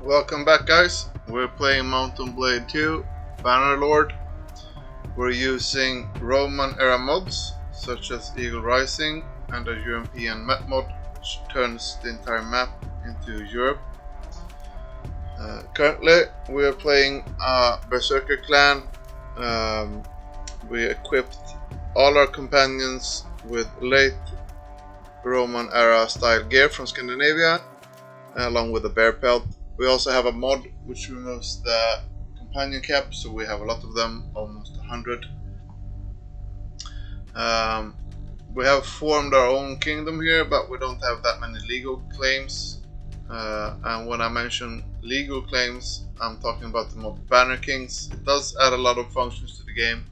Welcome back, guys. We're playing M&B2 Bannerlord. We're using Roman era mods such as Eagle Rising and a European map mod which turns the entire map into Europe. Currently we are playing a Berserker clan. We equipped all our companions with late Roman era style gear from Scandinavia, along with a bear pelt. We also have a mod which removes the companion cap, so we have a lot of them, almost 100. We have formed our own kingdom here, but we don't have that many legal claims. And when I mention legal claims, I'm talking about the mod Banner Kings. It does add a lot of functions to the game.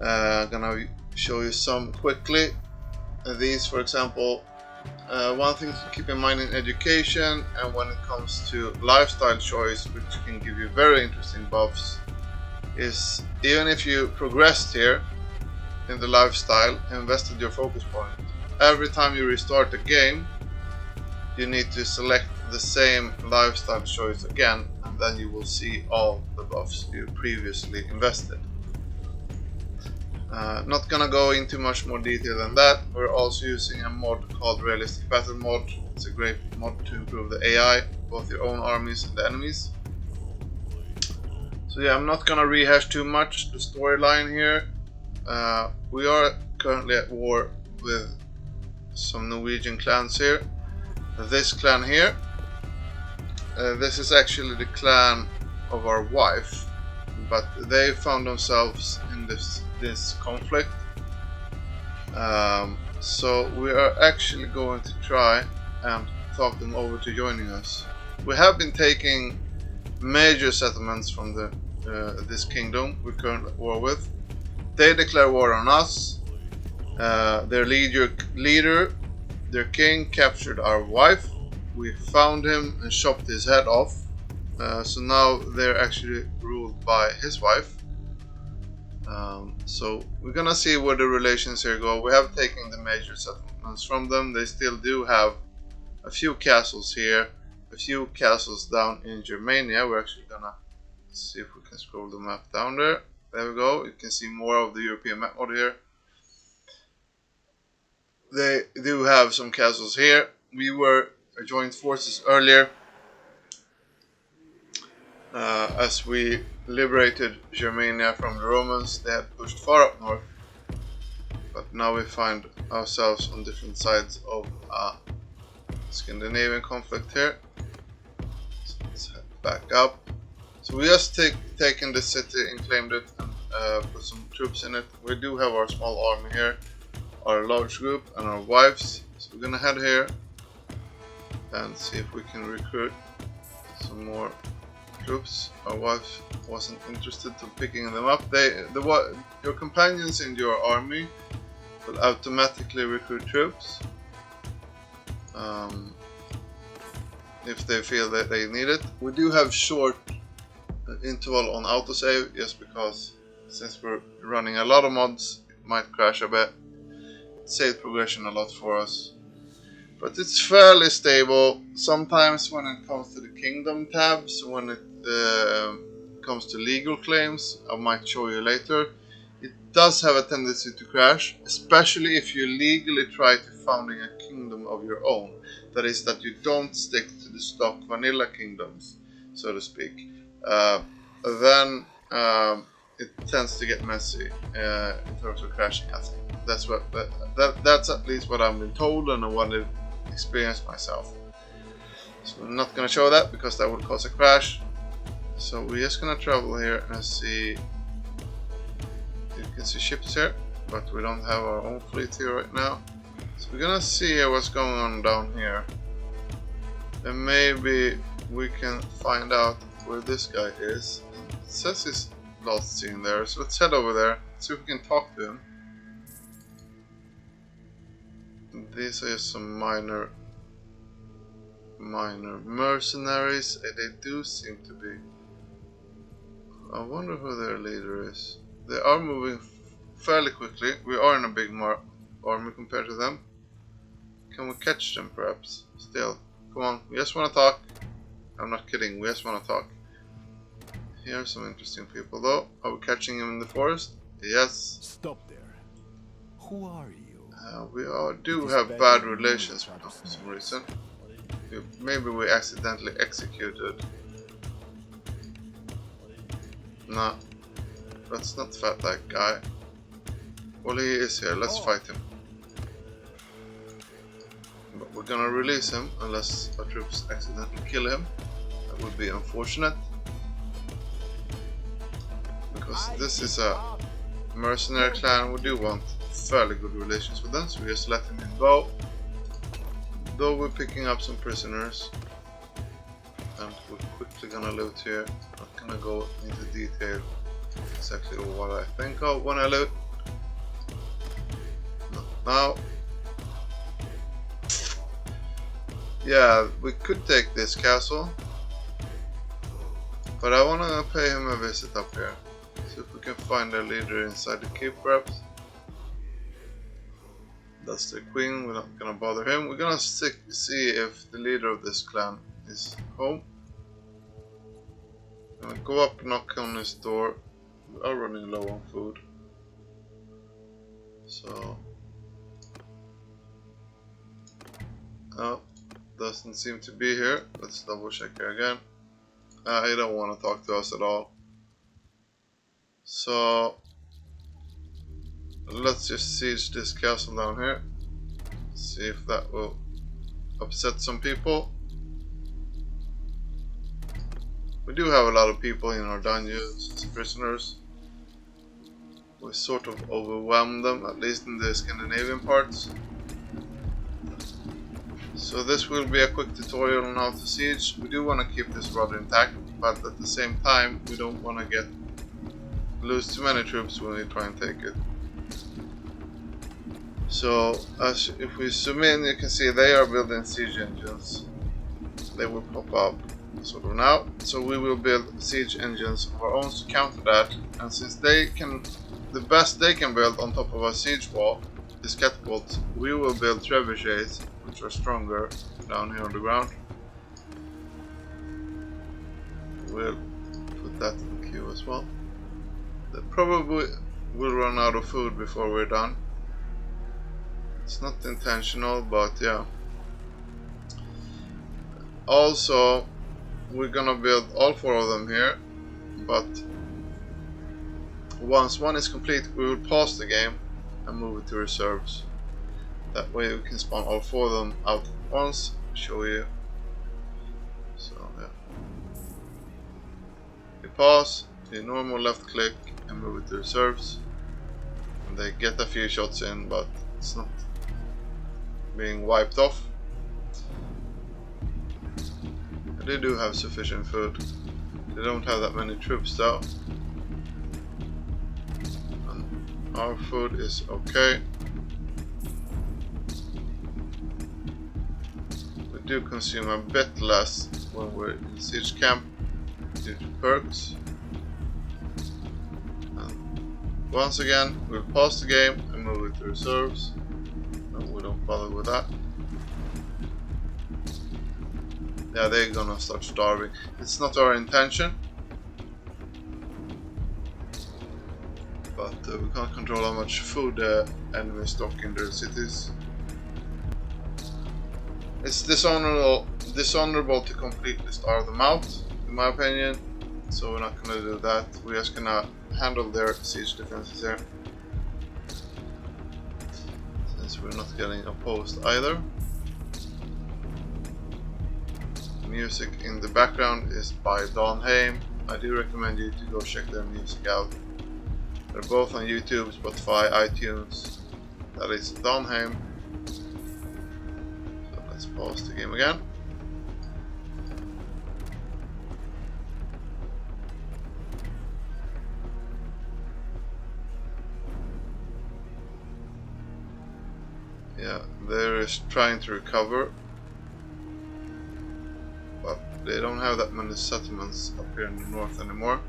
I'm gonna show you some quickly. These, for example, one thing to keep in mind in education and when it comes to lifestyle choice, which can give you very interesting buffs, is even if you progressed here in the lifestyle and invested your focus point, every time you restart the game you need to select the same lifestyle choice again, and then you will see all the buffs you previously invested. Not gonna go into much more detail than that. We're also using a mod called Realistic Battle Mod. It's a great mod to improve the AI, both your own armies and the enemies. So yeah, I'm not gonna rehash too much the storyline here. We are currently at war with some Norwegian clans here. This clan here, this is actually the clan of our wife, but they found themselves in this conflict. So we are actually going to try and talk them over to joining us. We have been taking major settlements from this kingdom we're currently at war with. They declare war on us. Their leader, their king, captured our wife. We found him and chopped his head off. So now they're actually ruled by his wife. So we're gonna see where the relations here go. We have taken the major settlements from them. They still do have a few castles here, a few castles down in Germania. We're actually gonna see if we can scroll the map down there. There we go. You can see more of the European map mod here. They do have some castles here. We were joined forces earlier as we liberated Germania from the Romans. They had pushed far up north, but now we find ourselves on different sides of a Scandinavian conflict here. So let's head back up. So we just taken the city and claimed it and put some troops in it. We do have our small army here, our large group, and our wives. So we're gonna head here and see if we can recruit some more troops. Our wife wasn't interested in picking them up. Your companions in your army will automatically recruit troops if they feel that they need it. We do have short interval on autosave just because since we're running a lot of mods it might crash a bit. It saved progression a lot for us, but it's fairly stable. Sometimes when it comes to the kingdom tabs, when it comes to legal claims, I might show you later, it does have a tendency to crash, especially if you legally try to founding a kingdom of your own. That is, that you don't stick to the stock vanilla kingdoms, so to speak. Then it tends to get messy in terms of crashing, I think. That's at least what I've been told and what I've experienced myself. So I'm not gonna show that because that would cause a crash. So we're just gonna travel here and see. You can see ships here, but we don't have our own fleet here right now. So we're gonna see what's going on down here, and maybe we can find out where this guy is. It says he's lost seen there, so let's head over there, see if we can talk to him. These are some minor mercenaries. They do seem to be. I wonder who their leader is. They are moving fairly quickly. We are in a big army compared to them. Can we catch them perhaps? Still, come on, we just want to talk. I'm not kidding, we just want to talk. Here are some interesting people though. Are we catching him in the forest? Yes. Stop there. Who are you? Do have bad relations for some reason. Maybe we accidentally executed. Nah, let's not fight that guy. Well, he is here, let's fight him. But we're gonna release him unless our troops accidentally kill him. That would be unfortunate. Because this is a mercenary clan, we do want fairly good relations with them, so we just let him go. Though we're picking up some prisoners. And we're quickly gonna loot here. Not gonna go into detail exactly what I think of when I loot. Not now. Yeah, we could take this castle. But I wanna pay him a visit up here. See if we can find a leader inside the keep perhaps. That's the queen, we're not gonna bother him. We're gonna see if the leader of this clan is home. I'm gonna go up, knock on his door. We are running low on food. So... oh, doesn't seem to be here. Let's double check here again. He don't want to talk to us at all. So... let's just siege this castle down here. See if that will upset some people. We do have a lot of people in our dungeons as prisoners. We sort of overwhelmed them, at least in the Scandinavian parts. So this will be a quick tutorial on how to siege. We do want to keep this rather intact, but at the same time we don't want to lose too many troops when we try and take it. So if we zoom in, you can see they are building siege engines. They will pop up sort of now. So we will build siege engines of our own to counter that. And since they can, the best they can build on top of a siege wall is catapults, we will build trebuchets, which are stronger, down here on the ground. We'll put that in the queue as well. They probably will run out of food before we're done. It's not intentional, but yeah. Also, we're gonna build all 4 of them here, but once one is complete, we will pause the game and move it to reserves. That way we can spawn all 4 of them out at once, show you. So yeah. You pause, you normal left click and move it to reserves. And they get a few shots in, but it's not being wiped off. They do have sufficient food. They don't have that many troops though. And our food is okay. We do consume a bit less when we're in siege camp due to perks. And once again, we'll pause the game and move it to reserves. We don't bother with that. Yeah, they're gonna start starving. It's not our intention, but we can't control how much food the enemies stock in their cities. It's dishonorable to completely starve them out, in my opinion. So we're not gonna do that. We're just gonna handle their siege defenses here. We're not getting opposed either. Music in the background is by Danheim. I do recommend you to go check their music out. They're both on YouTube, Spotify, iTunes. That is Danheim. So let's pause the game again. Yeah, they're trying to recover, but they don't have that many settlements up here in the north anymore.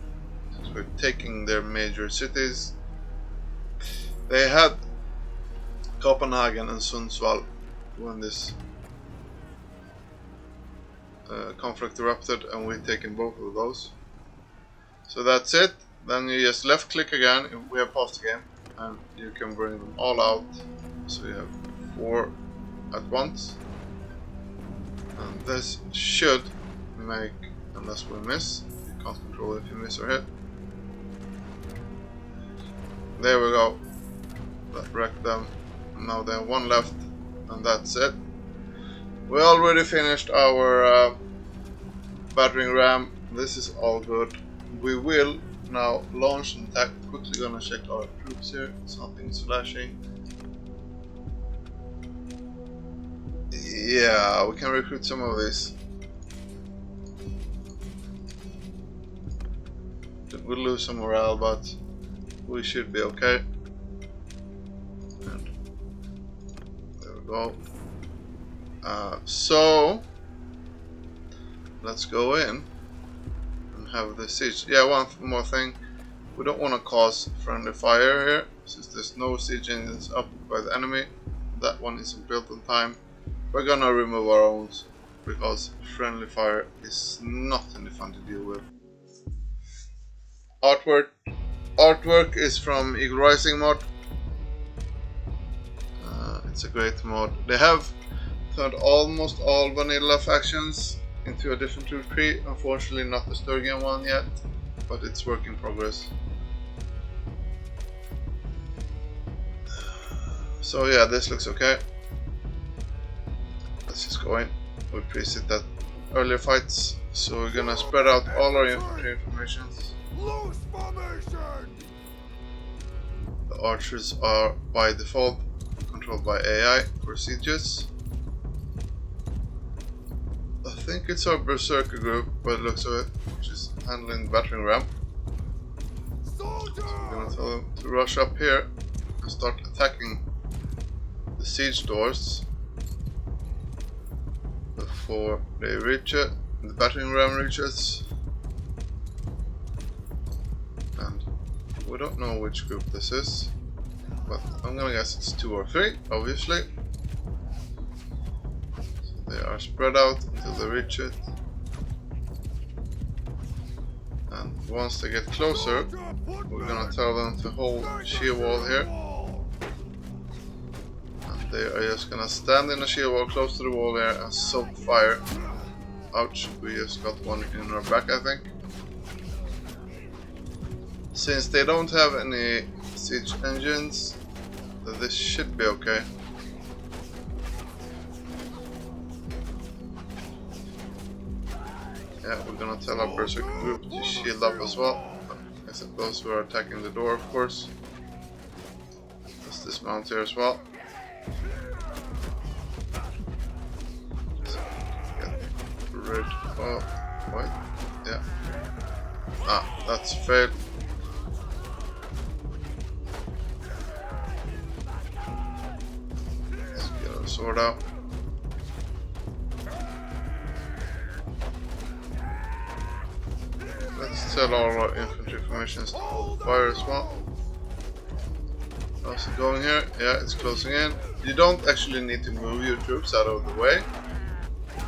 So we're taking their major cities. They had Copenhagen and Sundsvall when this conflict erupted, and we've taken both of those. So that's it. Then you just left click again if we have paused the game, and you can bring them all out. So you have 4 at once, and this should make, unless we miss, you can't control if you miss or hit. There we go. That wrecked them. Now they have 1 left, and that's it. We already finished our battering ram. This is all good. We will now launch an attack. Quickly gonna check our troops here. Something's flashing. Yeah, we can recruit some of these. We'll lose some morale, but we should be okay. And there we go. So let's go in and have the siege. Yeah, one more thing. We don't want to cause friendly fire here, since there's no siege engines up by the enemy. That one isn't built in time. We're gonna remove our own, because friendly fire is not any fun to deal with. Artwork is from Eagle Rising mod. It's a great mod. They have turned almost all vanilla factions into a different troop tree. Unfortunately not the Sturgian one yet, but it's work in progress. So yeah, this looks okay. Let's just go in. We preset that earlier fights, so we're gonna spread out all our infantry informations. The archers are by default controlled by AI for sieges. I think it's our Berserker group by the looks of it, which is handling the battering ram. So we're gonna tell them to rush up here and start attacking the siege doors before they reach it, the battering ram reaches. And we don't know which group this is, but I'm gonna guess it's 2 or 3, obviously. So they are spread out until they reach it. And once they get closer, we're gonna tell them to hold shield wall here. And they are just gonna stand in the shield wall close to the wall here and soak fire. Ouch, we just got one in our back, I think. Since they don't have any siege engines, this should be okay. Yeah, we're gonna tell our Berserk group to shield up as well, except those who are attacking the door, of course. Let's dismount here as well. Get rid of... what? Yeah. Ah, that's failed. Let's get our sword out. Let's tell all our infantry formations to hold fire as well. How's it going here? Yeah, it's closing in. You don't actually need to move your troops out of the way,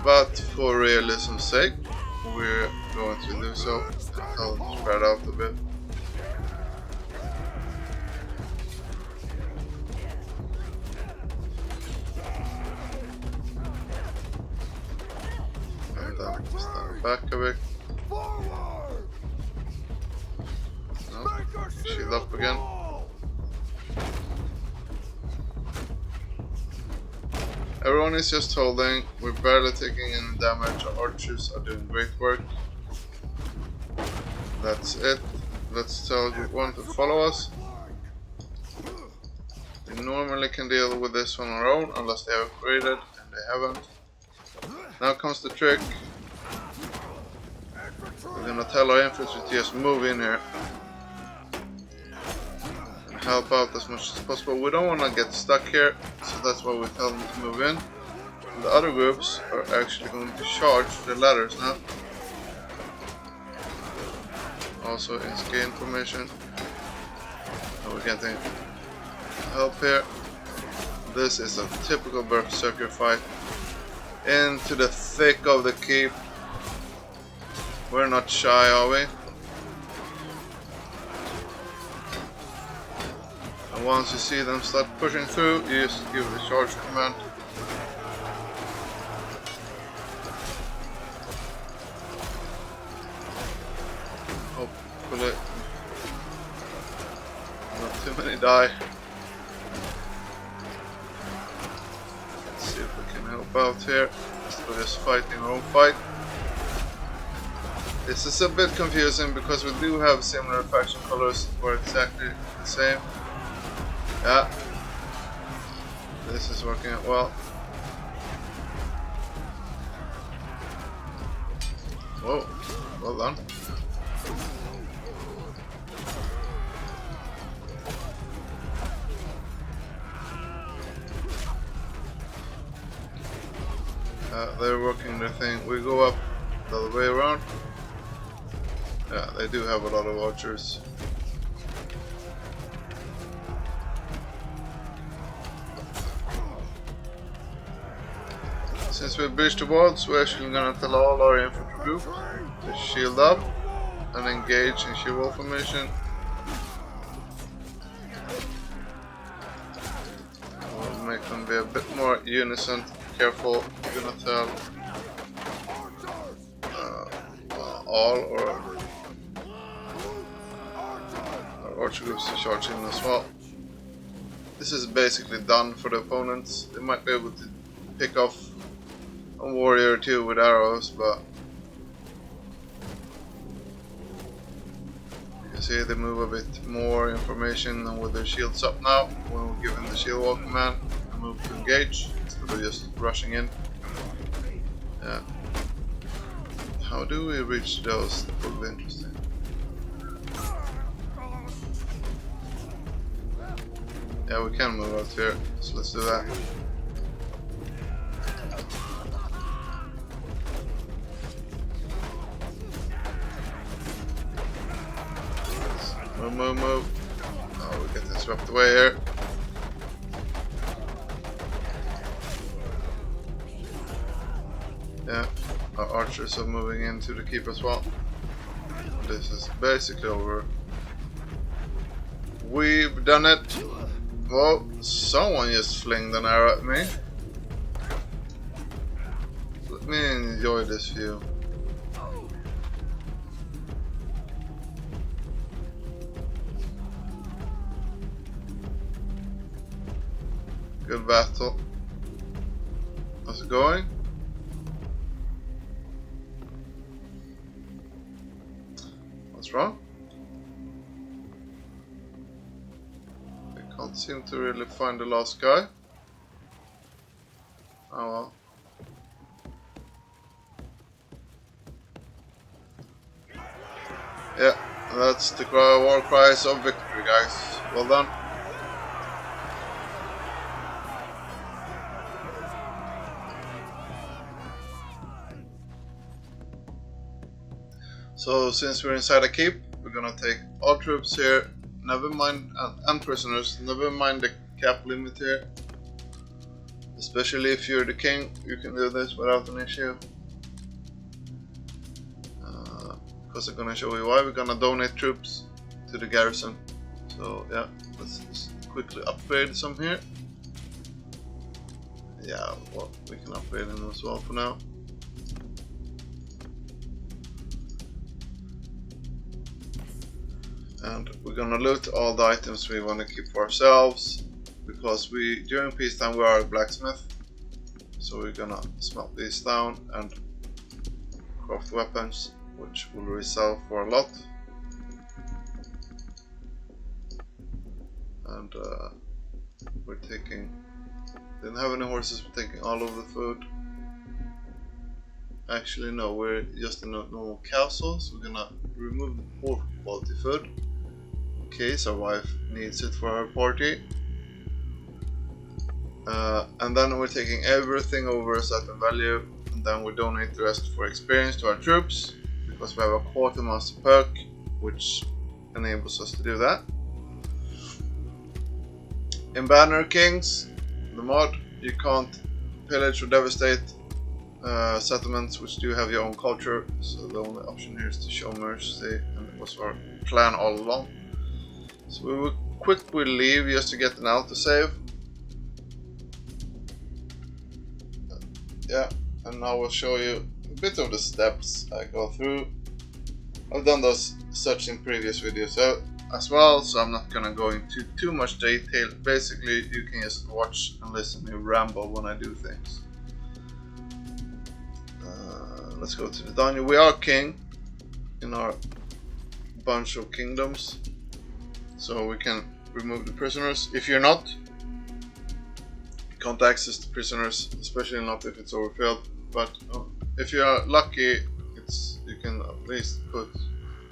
but for realism's sake, we're going to do so. I'll spread out a bit. And then stand back a bit. No, shield up again. Everyone is just holding, we're barely taking any damage, our archers are doing great work. That's it. Let's tell group 1 to follow us. We normally can deal with this on our own, unless they have upgraded, and they haven't. Now comes the trick. We're gonna tell our infantry to just move in here and help out as much as possible. We don't want to get stuck here, so that's why we tell them to move in. And the other groups are actually going to charge the ladders now. Also in gain formation. And we're getting help here. This is a typical Berserker fight. Into the thick of the keep. We're not shy, are we? And once you see them start pushing through, you just give the charge command. Hopefully not too many die. Let's see if we can help out here. We're just fighting our own fight. This is a bit confusing because we do have similar faction colors that were exactly the same. Yeah, this is working out well. Whoa, well done. They're working their thing. We go up the other way around. Yeah, they do have a lot of archers. Since we breached the walls, we're actually gonna tell all our infantry group to shield up and engage in shield wall formation. We'll make them be a bit more unison. Careful, we're gonna tell all our archer groups to charge in as well. This is basically done for the opponents. They might be able to pick off a warrior or two with arrows, but you can see they move a bit more information and with their shields up now. When we give them the shield wall command and move to engage instead of just rushing in. Yeah. How do we reach those? That would be interesting. Yeah, we can move out here, so let's do that. Move. Oh, we get swept away here. Yeah, our archers are moving into the keep as well. This is basically over. We've done it. Whoa, someone just flinged an arrow at me. Let me enjoy this view. Good battle. How's it going? What's wrong? I can't seem to really find the last guy. Oh well. Yeah, that's the war cries of victory, guys. Well done. So since we're inside a keep, we're gonna take all troops here, never mind, and prisoners, never mind the cap limit here. Especially if you're the king, you can do this without an issue. Because I'm gonna show you why. We're gonna donate troops to the garrison. So yeah, let's just quickly upgrade some here. Yeah, well, we can upgrade them as well for now. And we're gonna loot all the items we want to keep for ourselves, because we during peacetime we are a blacksmith, so we're gonna smelt these down and craft weapons, which will resell for a lot. And we're taking, didn't have any horses, we're taking all of the food. Actually no, we're just in a normal castle, so we're gonna remove the poor quality food in case our wife needs it for her party. And then we're taking everything over a certain value, and then we donate the rest for experience to our troops, because we have a quartermaster perk which enables us to do that. In Banner Kings, the mod, you can't pillage or devastate settlements which do have your own culture, so the only option here is to show mercy, and it was our plan all along. So we will quickly leave just to get an autosave. Yeah, and now we'll show you a bit of the steps I go through. I've done those such in previous videos as well, so I'm not gonna go into too much detail. Basically, you can just watch and listen to me ramble when I do things. Let's go to the dungeon. We are king in our bunch of kingdoms, so we can remove the prisoners. If you're not, you can't access the prisoners, especially not if it's overfilled. But if you are lucky, you can at least put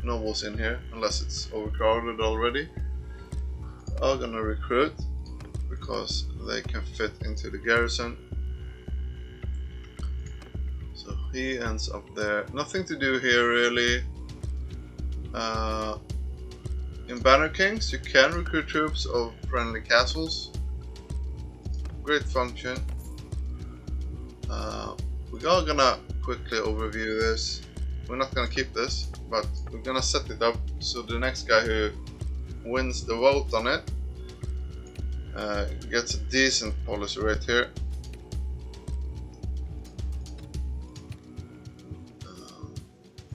nobles in here, unless it's overcrowded already. I'm gonna recruit because they can fit into the garrison. So he ends up there. Nothing to do here really. In Banner Kings you can recruit troops of friendly castles. Great function. We are gonna quickly overview this. We're not gonna keep this, but we're gonna set it up so the next guy who wins the vote on it gets a decent policy rate here.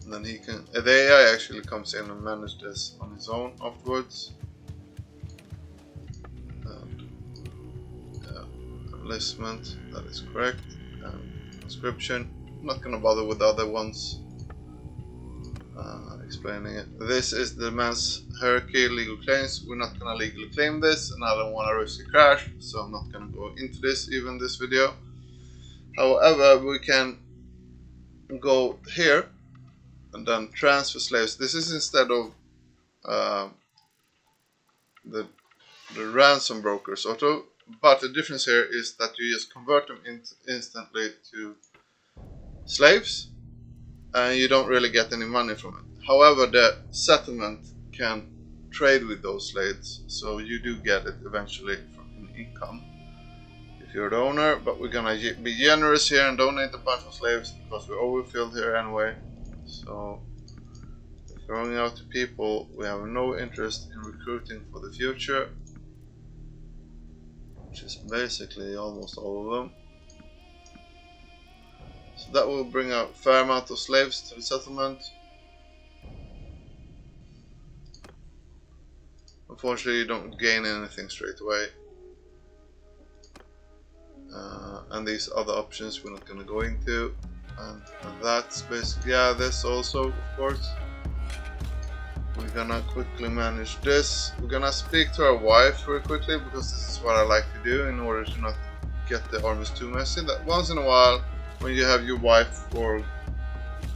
And then he can, the AI actually comes in and manage this on his own afterwards. And, enlistment, that is correct. And conscription, I'm not gonna bother with the other ones. Explaining it. This is the man's hierarchy, legal claims. We're not gonna legally claim this, and I don't want to risk a crash, so I'm not gonna go into this even this video. However, we can go here and then transfer slaves. This is instead of the ransom broker sort of, but the difference here is that you just convert them instantly to slaves, and you don't really get any money from it. However, the settlement can trade with those slaves, so you do get it eventually from income if you're the owner. But we're gonna be generous here and donate a bunch of slaves because we're overfilled here anyway. So throwing out to people we have no interest in recruiting for the future, which is basically almost all of them. So that will bring a fair amount of slaves to the settlement. Unfortunately, you don't gain anything straight away. And these other options we're not going to go into. And that's basically, yeah, this also, of course. We're gonna quickly manage this. We're gonna speak to our wife very quickly because this is what I like to do in order to not get the armies too messy. That once in a while, when you have your wife or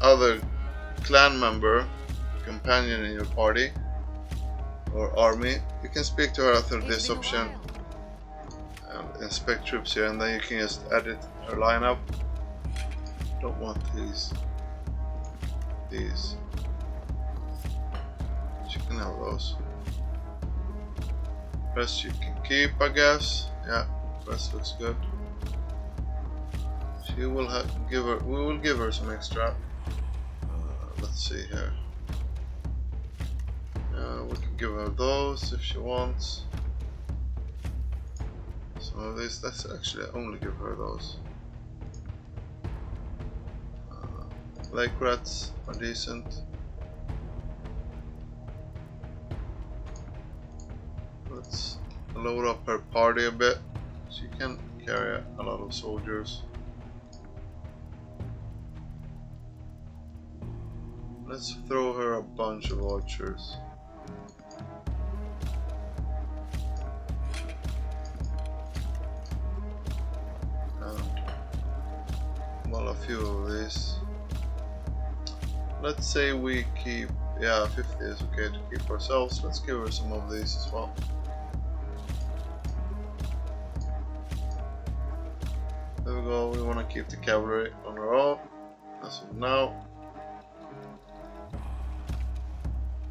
other clan member, companion in your party or army, you can speak to her through this option and inspect troops here, and then you can just edit her lineup. Don't want these. You can have those. Rest you can keep, I guess. Yeah, rest looks good. She will give her. We will give her some extra. Let's see here. We can give her those if she wants. Some of these. Let's actually only give her those. Lake rats are decent. Let's load up her party a bit. She can carry a lot of soldiers. Let's throw her a bunch of archers. And well, a few of these. Let's say we keep, yeah, 50 is okay to keep ourselves. Let's give her some of these as well. There we go, we want to keep the cavalry on our own as of now.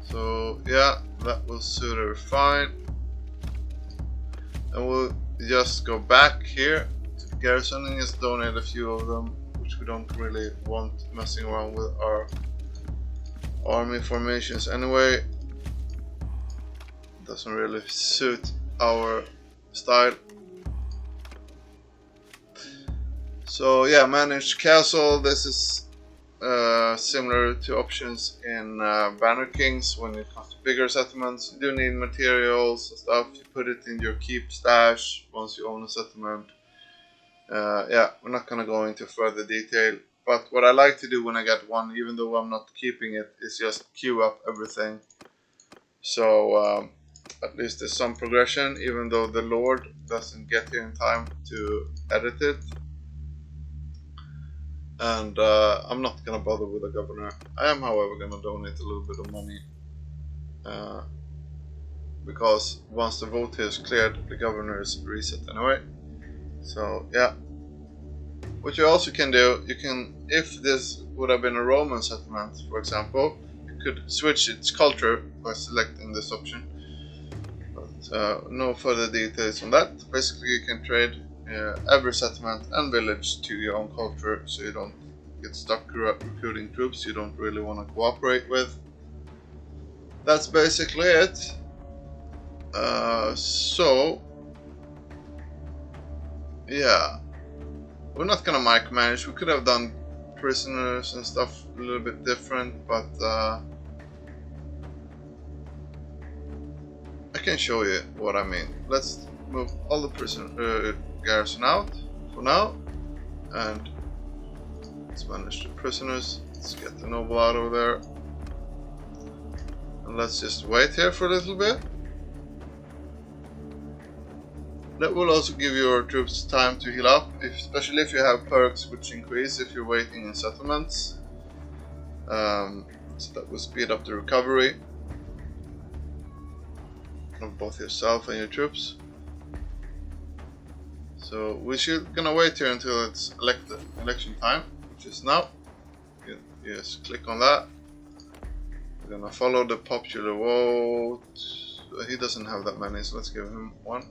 So yeah, that will suit her fine. And we'll just go back here to the garrison and just donate a few of them. which we don't really want messing around with our army formations anyway. Doesn't really suit our style. So yeah, managed castle. This is similar to options in Banner Kings. When it comes to bigger settlements, you do need materials and stuff. You put it in your keep stash once you own a settlement. Yeah, we're not gonna go into further detail, but what I like to do when I get one, even though I'm not keeping it, is just queue up everything. So at least there's some progression, even though the Lord doesn't get here in time to edit it. And I'm not gonna bother with the governor. I am, however, gonna donate a little bit of money because once the vote here is cleared, the governor is reset anyway. So yeah, what you also can do, you can, if this would have been a Roman settlement, for example, you could switch its culture by selecting this option. But no further details on that. Basically, you can trade every settlement and village to your own culture, so you don't get stuck recruiting troops you don't really want to cooperate with. That's basically it. So yeah, we're not gonna micromanage. We could have done prisoners and stuff a little bit different, but I can show you what I mean. Let's move all the garrison out for now, and let's manage the prisoners. Let's get the noble out of there, and let's just wait here for a little bit. That will also give your troops time to heal up, especially if you have perks which increase if you're waiting in settlements. So that will speed up the recovery of both yourself and your troops. So we're gonna wait here until it's election time, which is now. You just click on that. We're gonna follow the popular vote. He doesn't have that many, so let's give him one.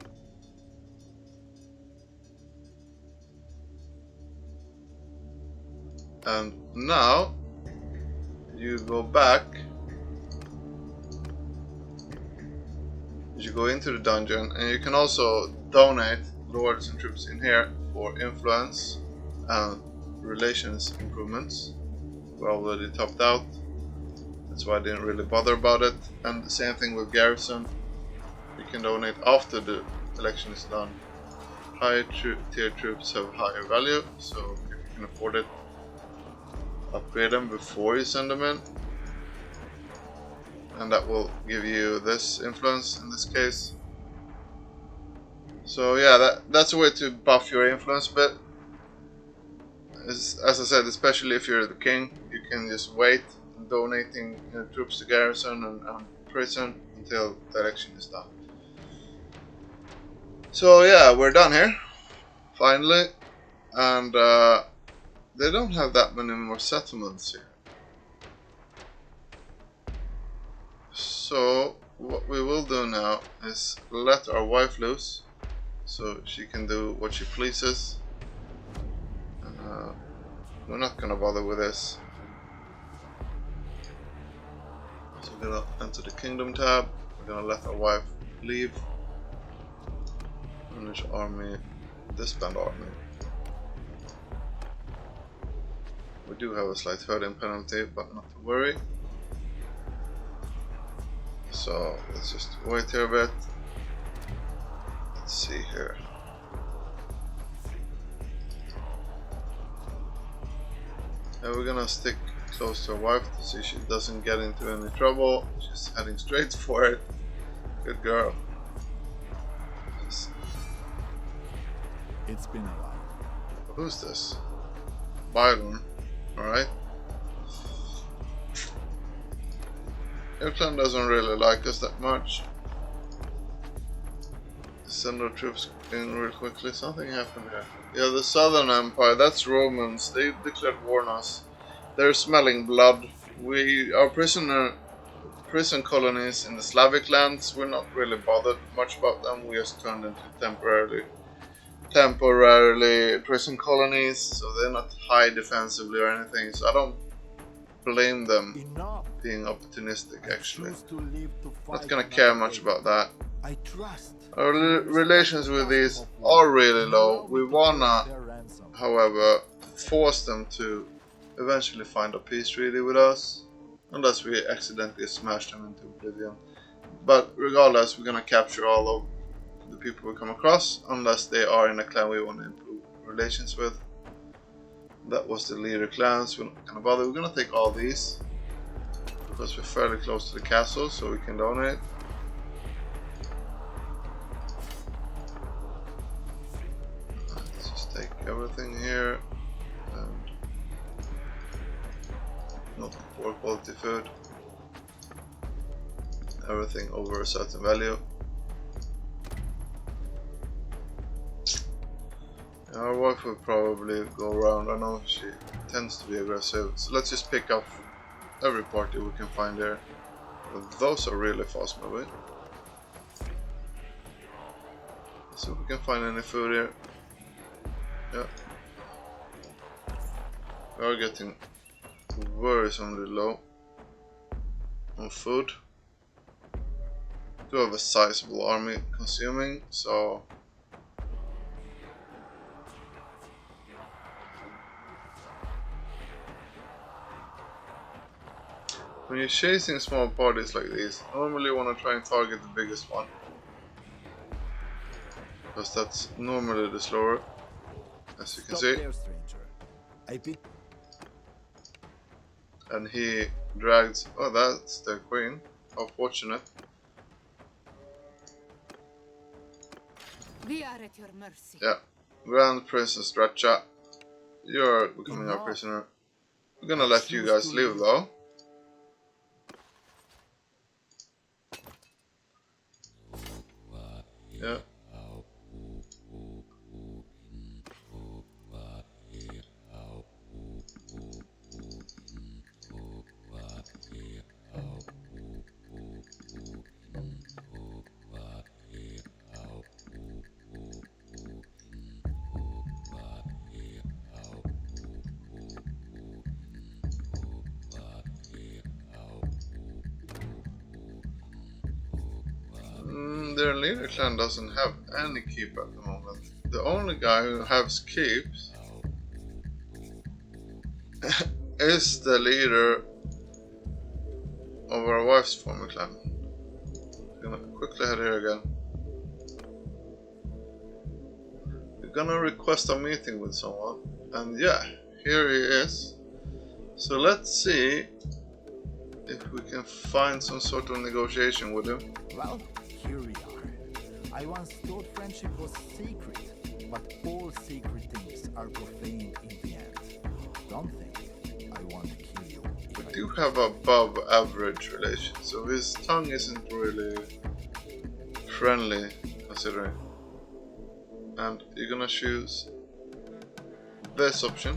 And now you go back, you go into the dungeon, and you can also donate lords and troops in here for influence and relations improvements. We're already topped out, that's why I didn't really bother about it. And the same thing with garrison, you can donate after the election is done. Higher tier troops have higher value, so if you can afford it, upgrade them before you send them in, and that will give you this influence in this case. So yeah, that's a way to buff your influence a bit. As I said, especially if you're the king, you can just wait donating troops to garrison and prison until the election is done. So yeah, we're done here finally, and they don't have that many more settlements here. So what we will do now is let our wife loose, so she can do what she pleases. We're not gonna bother with this. So we're gonna enter the kingdom tab. We're gonna let our wife leave. Manage army, disband army. We do have a slight herding penalty, but not to worry. So let's just wait here a bit. Let's see here. And we're gonna stick close to our wife to see she doesn't get into any trouble. She's heading straight for it. Good girl. It's been a while. Who's this? Byron. Alright. Your clan doesn't really like us that much. Send our troops in real quickly. Something happened here. Yeah, the Southern Empire, that's Romans. They declared war on us. They're smelling blood. Our prison colonies in the Slavic lands, we're not really bothered much about them. We just turned into temporarily temporarily prison colonies, so they're not high defensively or anything, so I don't blame them Enough. being opportunistic actually. Choose to live to Not fight gonna care another much day. about that. I trust. Our relations with these are really low. We wanna, however, force them to eventually find a peace treaty with us, unless we accidentally smash them into oblivion. But regardless, we're gonna capture all of the people we come across, unless they are in a clan we want to improve relations with. That was the leader clans. We're not gonna bother. We're gonna take all these because we're fairly close to the castle, so we can donate. Let's just take everything here and not poor quality food. Everything over a certain value. Our wife will probably go around. I know she tends to be aggressive, so let's just pick up every party we can find there. Those are really fast moving. See if we can find any food here. Yeah. We are getting worrisomely low on food. We do have a sizable army consuming, so when you're chasing small parties like these, normally you want to try and target the biggest one, because that's normally the slower, as you can see. There, stranger. I pick. And he drags. Oh, that's the queen. How fortunate. We are at your mercy. Yeah. Grand Princess Dracha, you're becoming our prisoner. We're gonna let you guys live though. Yeah. Their leader clan doesn't have any keep at the moment. The only guy who has keeps is the leader of our wife's former clan. I'm gonna quickly head here again. We're gonna request a meeting with someone, and yeah, here he is. So let's see if we can find some sort of negotiation with him. Well, here we are. I once thought friendship was secret, but all secret things are profaned in the end. Don't think I want to kill you. We do have above average relations, so his tongue isn't really friendly considering. And you're gonna choose this option,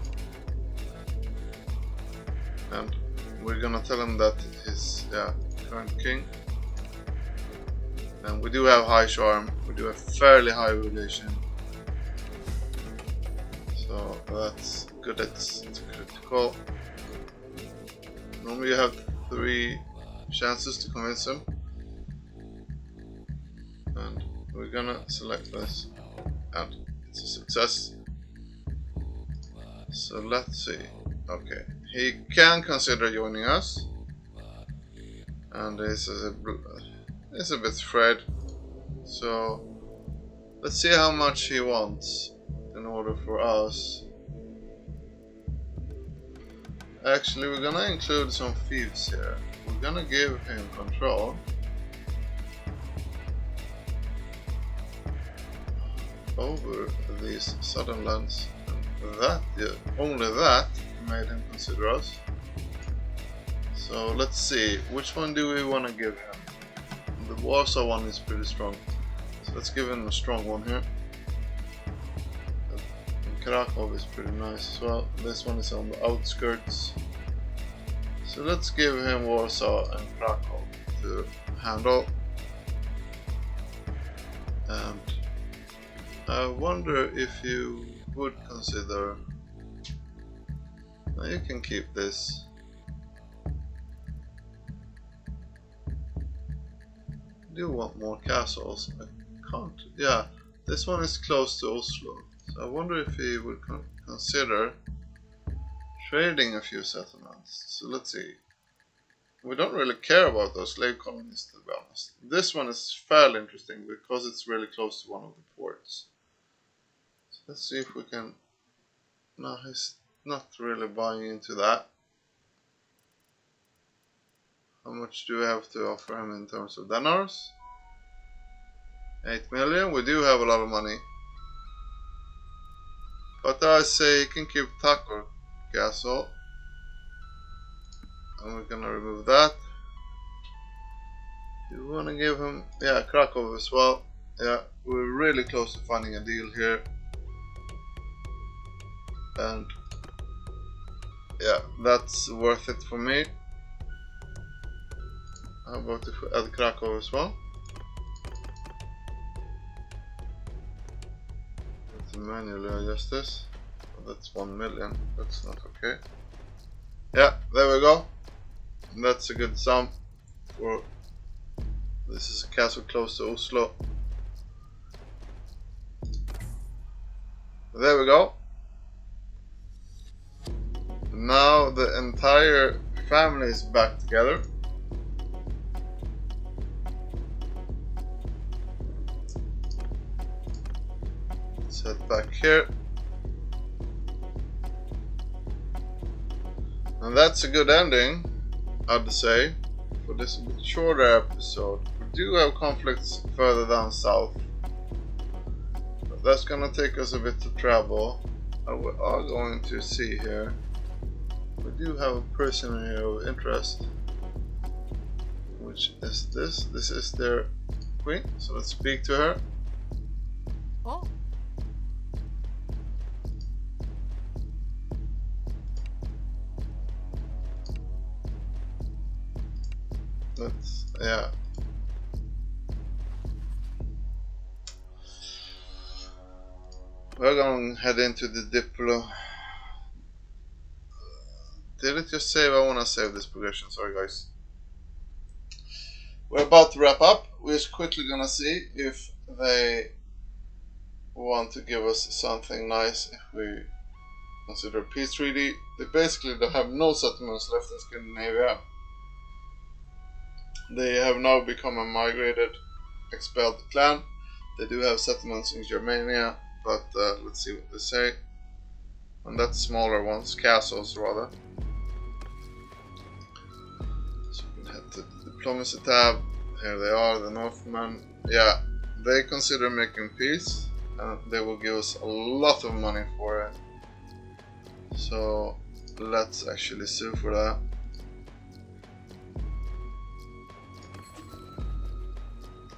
and we're gonna tell him that he's current king. And we do have high charm, we do have fairly high relation, so that's good. It's critical. Normally you have 3 chances to convince him, and we're gonna select this, and it's a success. So let's see. Okay, he can consider joining us, and this is it's a bit afraid, so let's see how much he wants in order for us. Actually, we're gonna include some thieves here. We're gonna give him control over these southern lands, and that, only that made him consider us. So let's see, which one do we want to give him? The Warsaw one is pretty strong, so let's give him a strong one here. And Krakow is pretty nice as well. This one is on the outskirts, so let's give him Warsaw and Krakow to handle. And I wonder if you would consider. Now you can keep this. I do want more castles. I can't. Yeah, this one is close to Oslo. So I wonder if he would consider trading a few settlements. So let's see. We don't really care about those slave colonies, to be honest. This one is fairly interesting because it's really close to one of the ports. So let's see if we can. No, he's not really buying into that. How much do we have to offer him in terms of dinars? 8 million. We do have a lot of money. But I say he can keep Taco Castle. And we're gonna remove that. You wanna give him, yeah, Krakow as well. Yeah, we're really close to finding a deal here. And yeah, that's worth it for me. How about if we add Krakow as well? Let's manually adjust this. Oh, that's 1 million. That's not okay. Yeah, there we go. And that's a good sum for. This is a castle close to Oslo. There we go. Now the entire family is back together. Let's head back here. And that's a good ending, I'd say, for this bit shorter episode. We do have conflicts further down south. But that's gonna take us a bit to travel. And we are going to see here. We do have a person here of interest, which is this. This is their queen, so let's speak to her. Oh, Let's, yeah. We're going to head into the Diplo. Did it just save? I want to save this progression. Sorry, guys. We're about to wrap up. We're just quickly going to see if they want to give us something nice if we consider peace treaty. They basically don't have no settlements left in Scandinavia. They have now become a migrated, expelled clan. They do have settlements in Germania, but let's see what they say. And that's smaller ones, castles rather. So we can head to the diplomacy tab. Here they are, the Northmen. Yeah, they consider making peace, and they will give us a lot of money for it. So let's actually sue for that.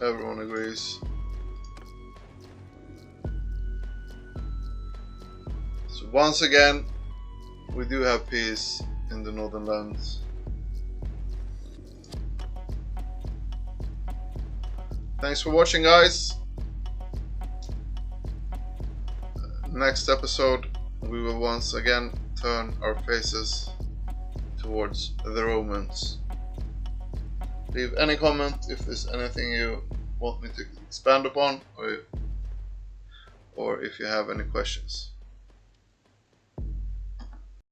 Everyone agrees. So once again, we do have peace in the northern lands. Thanks for watching, guys. Next episode, we will once again turn our faces towards the Romans. Leave any comment if there's anything you want me to expand upon, or if you have any questions.